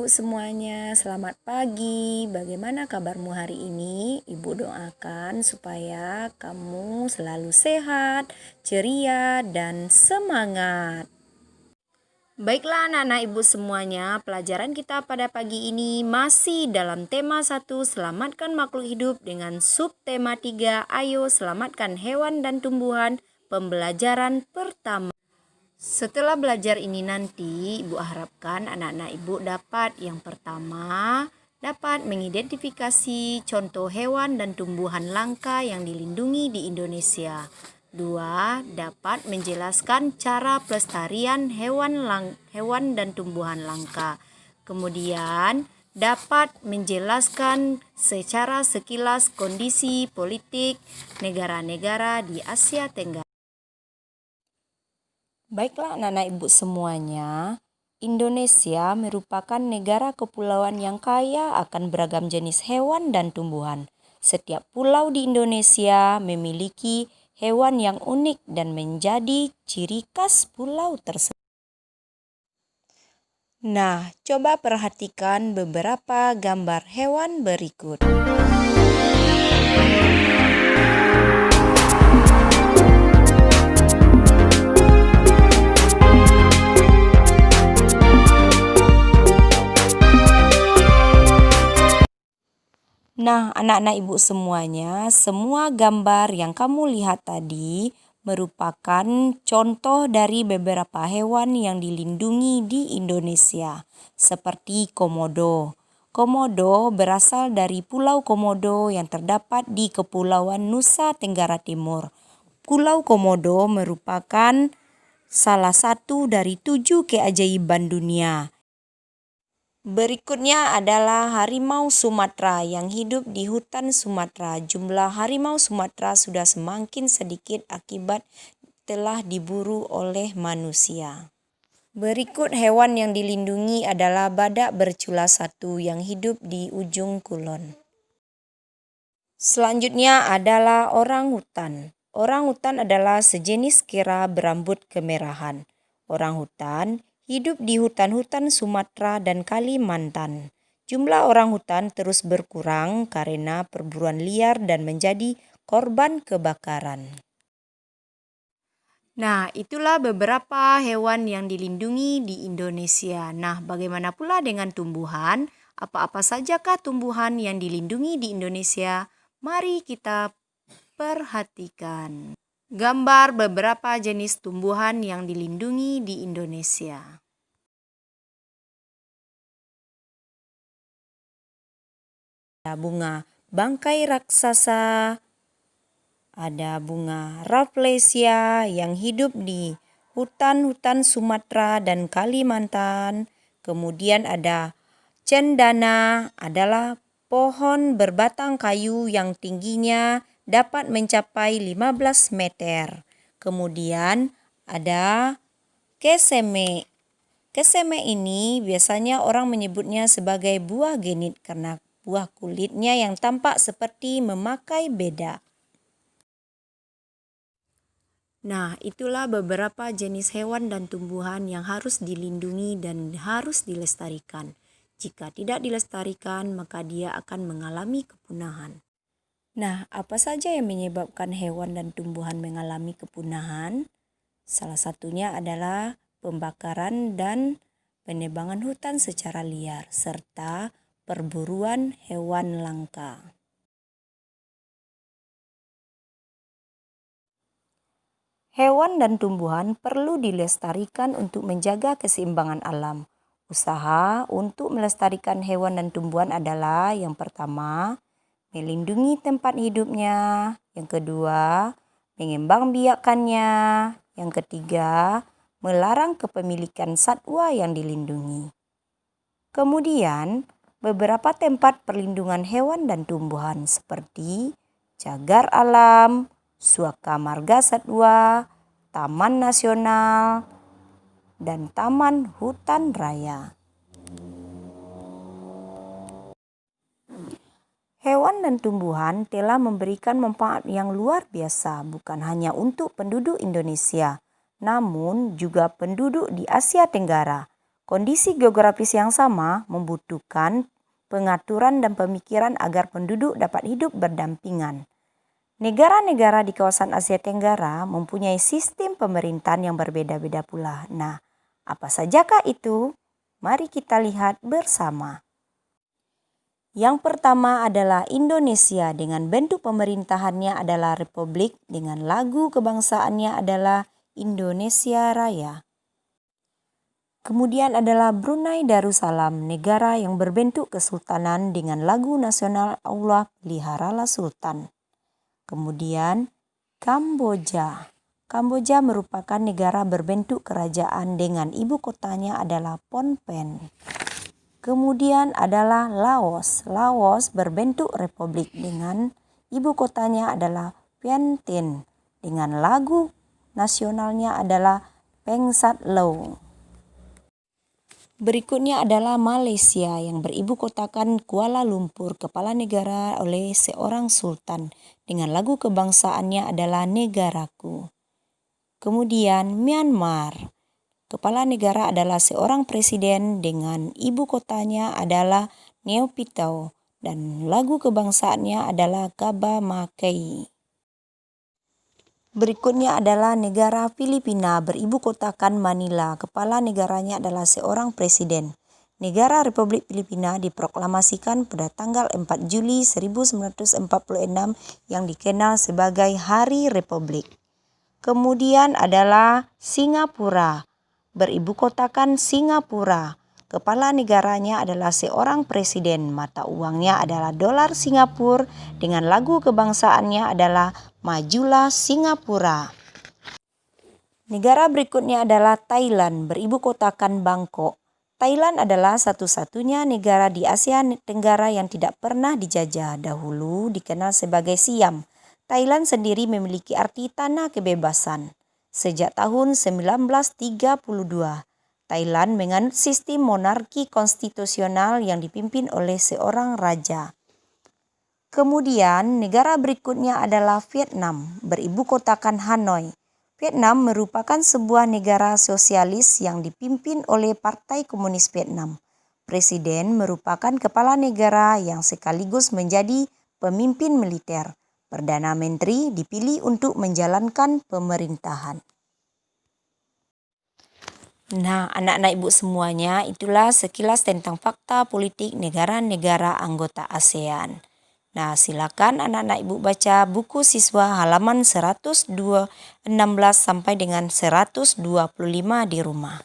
semuanya, selamat pagi. Bagaimana kabarmu hari ini? Ibu doakan supaya kamu selalu sehat, ceria, dan semangat. Baiklah anak-anak ibu semuanya, pelajaran kita pada pagi ini masih dalam tema 1, selamatkan makhluk hidup, dengan subtema 3, ayo selamatkan hewan dan tumbuhan, pembelajaran pertama. Setelah belajar ini nanti, Ibu harapkan anak-anak Ibu dapat yang pertama, dapat mengidentifikasi contoh hewan dan tumbuhan langka yang dilindungi di Indonesia. 2. Dapat menjelaskan cara pelestarian hewan dan tumbuhan langka. Kemudian, dapat menjelaskan secara sekilas kondisi politik negara-negara di Asia Tenggara. Baiklah anak-anak ibu semuanya, Indonesia merupakan negara kepulauan yang kaya akan beragam jenis hewan dan tumbuhan. Setiap pulau di Indonesia memiliki hewan yang unik dan menjadi ciri khas pulau tersebut. Nah, coba perhatikan beberapa gambar hewan berikut. Nah, anak-anak ibu semuanya, semua gambar yang kamu lihat tadi merupakan contoh dari beberapa hewan yang dilindungi di Indonesia, seperti komodo. Komodo berasal dari Pulau Komodo yang terdapat di Kepulauan Nusa Tenggara Timur. Pulau Komodo merupakan salah satu dari 7 keajaiban dunia. Berikutnya adalah harimau Sumatera yang hidup di hutan Sumatera. Jumlah harimau Sumatera sudah semakin sedikit akibat telah diburu oleh manusia. Berikut hewan yang dilindungi adalah badak bercula 1 yang hidup di ujung kulon. Selanjutnya adalah orangutan. Orangutan adalah sejenis kera berambut kemerahan. Orangutan hidup di hutan-hutan Sumatera dan Kalimantan. Jumlah orangutan terus berkurang karena perburuan liar dan menjadi korban kebakaran. Nah, itulah beberapa hewan yang dilindungi di Indonesia. Nah, bagaimana pula dengan tumbuhan? Apa-apa sajakah tumbuhan yang dilindungi di Indonesia? Mari kita perhatikan gambar beberapa jenis tumbuhan yang dilindungi di Indonesia. Ada bunga bangkai raksasa, ada bunga Rafflesia yang hidup di hutan-hutan Sumatera dan Kalimantan. Kemudian ada cendana, adalah pohon berbatang kayu yang tingginya dapat mencapai 15 meter. Kemudian ada keseme. Keseme ini biasanya orang menyebutnya sebagai buah genit karena buah kulitnya yang tampak seperti memakai bedak. Nah, itulah beberapa jenis hewan dan tumbuhan yang harus dilindungi dan harus dilestarikan. Jika tidak dilestarikan, maka dia akan mengalami kepunahan. Nah, apa saja yang menyebabkan hewan dan tumbuhan mengalami kepunahan? Salah satunya adalah pembakaran dan penebangan hutan secara liar, serta perburuan hewan langka. Hewan dan tumbuhan perlu dilestarikan untuk menjaga keseimbangan alam. Usaha untuk melestarikan hewan dan tumbuhan adalah yang pertama, melindungi tempat hidupnya. Yang kedua, mengembangbiakannya. Yang ketiga, melarang kepemilikan satwa yang dilindungi. Kemudian, beberapa tempat perlindungan hewan dan tumbuhan seperti cagar alam, Suaka Marga Satwa, Taman Nasional, dan Taman Hutan Raya. Hewan dan tumbuhan telah memberikan manfaat yang luar biasa bukan hanya untuk penduduk Indonesia, namun juga penduduk di Asia Tenggara. Kondisi geografis yang sama membutuhkan pengaturan dan pemikiran agar penduduk dapat hidup berdampingan. Negara-negara di kawasan Asia Tenggara mempunyai sistem pemerintahan yang berbeda-beda pula. Nah, apa sajakah itu? Mari kita lihat bersama. Yang pertama adalah Indonesia dengan bentuk pemerintahannya adalah republik dengan lagu kebangsaannya adalah Indonesia Raya. Kemudian adalah Brunei Darussalam, negara yang berbentuk kesultanan dengan lagu nasional Allah Peliharalah Sultan. Kemudian Kamboja. Kamboja merupakan negara berbentuk kerajaan dengan ibu kotanya adalah Phnom Penh. Kemudian adalah Laos. Laos berbentuk republik dengan ibu kotanya adalah Vientiane dengan lagu nasionalnya adalah Pengsat Lao. Berikutnya adalah Malaysia yang beribu kotakan Kuala Lumpur, kepala negara oleh seorang sultan dengan lagu kebangsaannya adalah Negaraku. Kemudian Myanmar, kepala negara adalah seorang presiden dengan ibu kotanya adalah Naypyidaw dan lagu kebangsaannya adalah Kaba Makai. Berikutnya adalah negara Filipina beribu kotakan Manila. Kepala negaranya adalah seorang presiden. Negara Republik Filipina diproklamasikan pada tanggal 4 Juli 1946 yang dikenal sebagai Hari Republik. Kemudian adalah Singapura. Beribu kotakan Singapura. Kepala negaranya adalah seorang presiden. Mata uangnya adalah dolar Singapura dengan lagu kebangsaannya adalah Majulah Singapura. Negara berikutnya adalah Thailand, beribu kotakan Bangkok. Thailand adalah satu-satunya negara di Asia Tenggara yang tidak pernah dijajah. Dahulu dikenal sebagai Siam. Thailand sendiri memiliki arti tanah kebebasan. Sejak tahun 1932, Thailand menganut sistem monarki konstitusional yang dipimpin oleh seorang raja. Kemudian negara berikutnya adalah Vietnam, beribu kotakan Hanoi. Vietnam merupakan sebuah negara sosialis yang dipimpin oleh Partai Komunis Vietnam. Presiden merupakan kepala negara yang sekaligus menjadi pemimpin militer. Perdana Menteri dipilih untuk menjalankan pemerintahan. Nah, anak-anak ibu semuanya, itulah sekilas tentang fakta politik negara-negara anggota ASEAN. Nah, silakan anak-anak ibu baca buku siswa halaman 116 sampai dengan 125 di rumah.